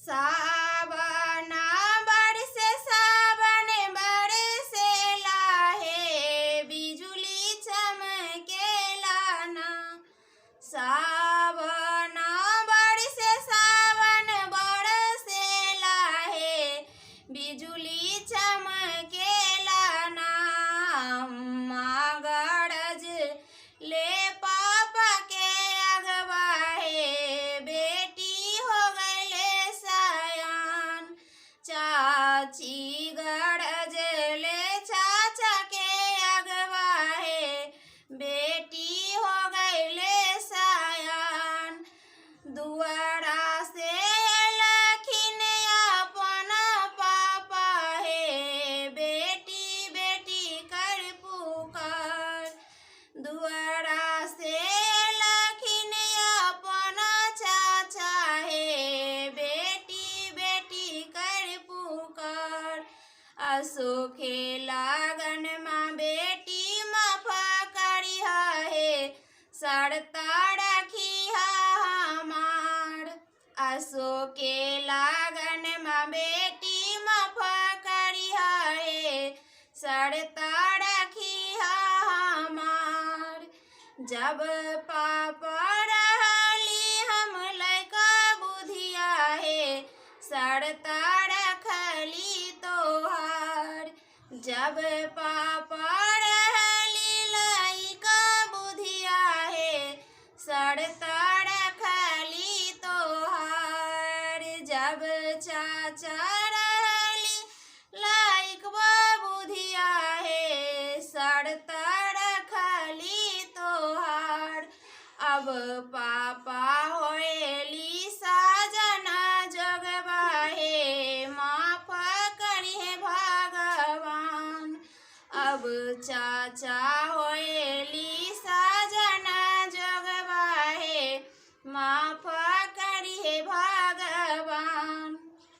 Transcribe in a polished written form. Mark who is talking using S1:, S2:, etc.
S1: सावन बरसे सावन बरसेला हे बिजुली चमकेला ना। सावन बरसे सावन बरसेला हे बिजुली चमकेला ना। गरज ले पापा के अगवा हे बेटी हो गईले सयान। चाची गरज ले चाचा के अगवा हे बेटी हो गईले सयान। दुआरा से लखिन अपन पापा हे बेटी बेटी कर पुकार। दुआरा से लखिन अपन चाचा हे बेटी बेटी कर पुकार। असो खेला गन माँ बेटी माफा करिहा हे सरता रखिहा हमार। असो के लागन माँ बेटी माफा करिहा हे सरता रखिहा हमार। जब पापा रहली हम लइका बुधिया हे सरता रखली तोहार। जब पापा रहली लइका बुधिया हे सरता रखली तोहार। जब चाचा रहली लइकवा बुधिया हे सरता रखली तोहार। अब पापा होएली साजना जगवा हे माफ करिहे भगवान। अब चाचा